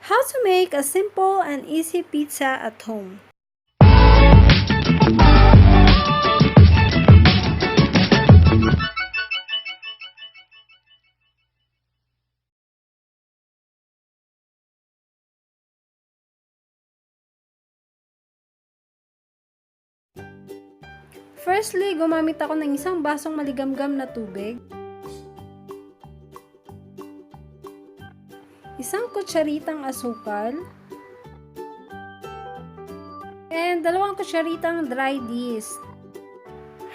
How to make a simple and easy pizza at home. Firstly, gumamit ako ng isang basong maligamgam na tubig, isang kutsaritang asukal, and 2 kutsaritang dried yeast.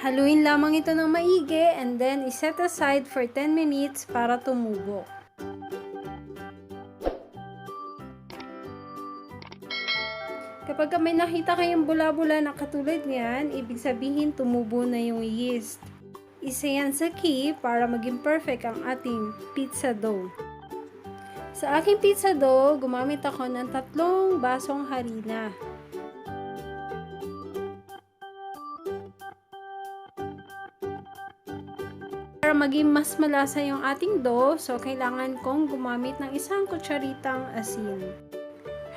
Haluin lamang ito ng maigi and then iset aside for 10 minutes para tumubo. Kapag may nakita kayong bula-bula na katulad niyan, ibig sabihin tumubo na yung yeast. Isa yan sa key para maging perfect ang ating pizza dough. Sa aking pizza dough, gumamit ako ng 3 basong harina. Para maging mas malasa yung ating dough, so kailangan kong gumamit ng 1 kutsaritang asin.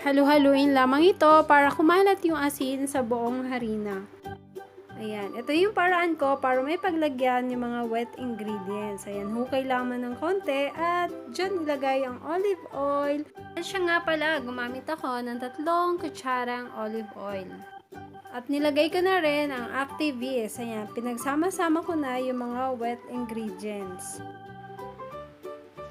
Halu-haluin lamang ito para kumalat yung asin sa buong harina. Ayan, ito yung paraan ko para may paglagyan yung mga wet ingredients. Ayan, hukay lamang ng konti at dyan ilagay ang olive oil. At siya nga pala, gumamit ako ng 3 kutsarang olive oil. At nilagay ko na rin ang active yeast. Ayan, pinagsama-sama ko na yung mga wet ingredients.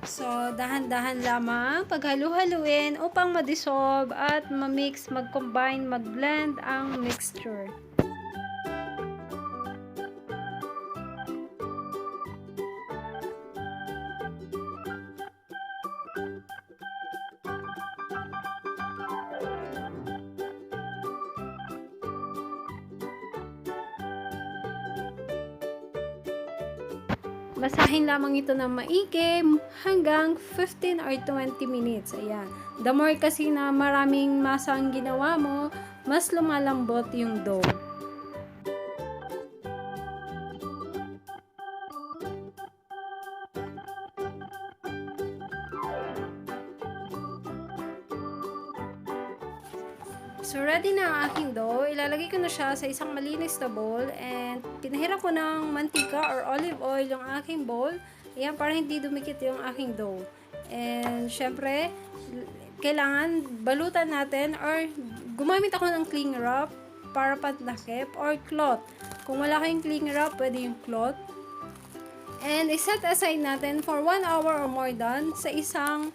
So, dahan-dahan lamang paghalu-haluin upang ma-dissolve at ma-mix, mag-combine, mag-blend ang mixture. Basahin lamang ito ng maigi hanggang 15 or 20 minutes. Ayan. The more kasi na maraming masa ang ginawa mo, mas lumalambot yung dough. So, ready na ang aking dough. Ilalagay ko na siya sa isang malinis na bowl and pinahiran ko ng mantika or olive oil yung aking bowl. Ayan, para hindi dumikit yung aking dough. And, syempre, kailangan balutan natin or gumamit ako ng cling wrap para pantakip or cloth. Kung wala kayong cling wrap, pwede yung cloth. And, iset aside natin for 1 hour or more done sa isang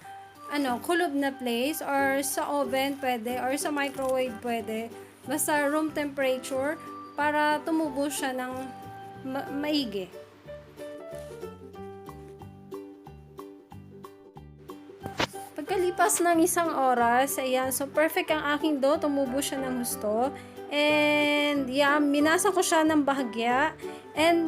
kulob na place or sa oven pwede or sa microwave pwede. Basta room temperature para tumubo siya ng maigi. Pagkalipas ng 1 oras, ayan, so perfect ang aking dough, tumubo siya ng gusto. And yeah, minasa ko siya ng bahagya. And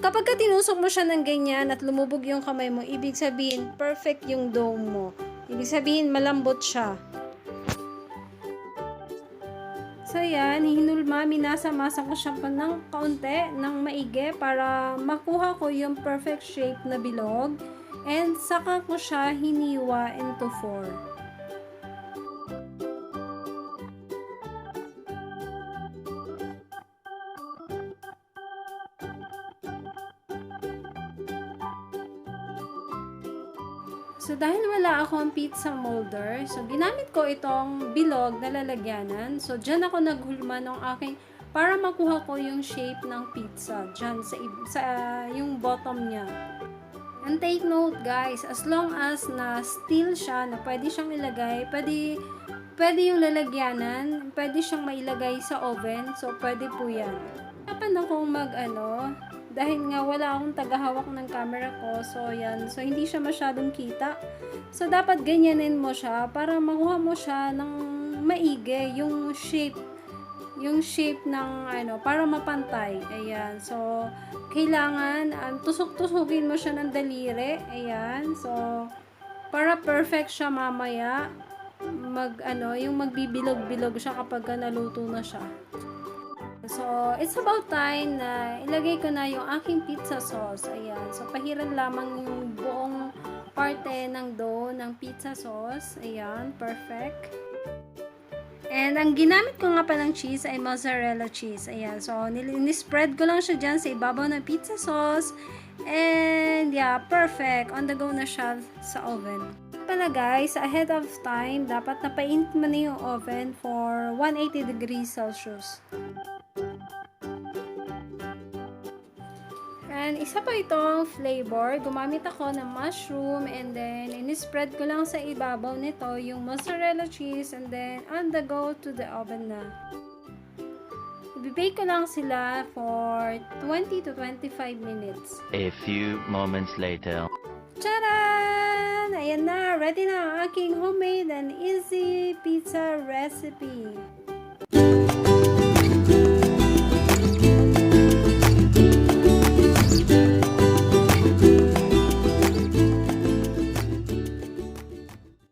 kapag tinusok mo siya ng ganyan at lumubog yung kamay mo, ibig sabihin, perfect yung dough mo. Ibig sabihin, malambot siya. So, yan, hinulma, minasa-masa ko siya pa ng kaunti, ng maigi, para makuha ko yung perfect shape na bilog. And saka ko siya hiniwa into 4. So, dahil wala akong pizza molder, so ginamit ko itong bilog na lalagyanan. So, dyan ako naghulma ng aking, para makuha ko yung shape ng pizza. Dyan, sa yung bottom niya. And take note guys, as long as na steel siya, na pwede siyang ilagay, pwede yung lalagyanan, pwede siyang mailagay sa oven. So, pwede po yan. Dapat akong dahil nga wala akong tagahawak ng camera ko, so yan, so hindi siya masyadong kita. So dapat ganyanin mo siya para makuha mo siya ng maigi yung shape ng para mapantay. Ayan, so kailangan tusok-tusukin mo siya ng daliri. Ayan, so para perfect siya mamaya, yung magbibilog-bilog siya kapag naluto na siya. So, it's about time na ilagay ko na yung aking pizza sauce. Ayan. So, pahiran lamang yung buong parte ng dough ng pizza sauce. Ayan, perfect. And ang ginamit ko nga pa ng cheese ay mozzarella cheese. Ayan, so ni-spread ko lang siya dyan sa ibabaw ng pizza sauce. And yeah, perfect. On the go na siya sa oven. Pala guys, ahead of time, dapat napainit mo na yung oven for 180 degrees Celsius. And isa pa itong flavor, gumamit ako ng mushroom and then in-spread ko lang sa ibabaw nito yung mozzarella cheese and then on the go to the oven na. I-bake ko lang sila for 20 to 25 minutes. A few moments later. Tcharan! Ayan na, ready na ang aking homemade and easy pizza recipe.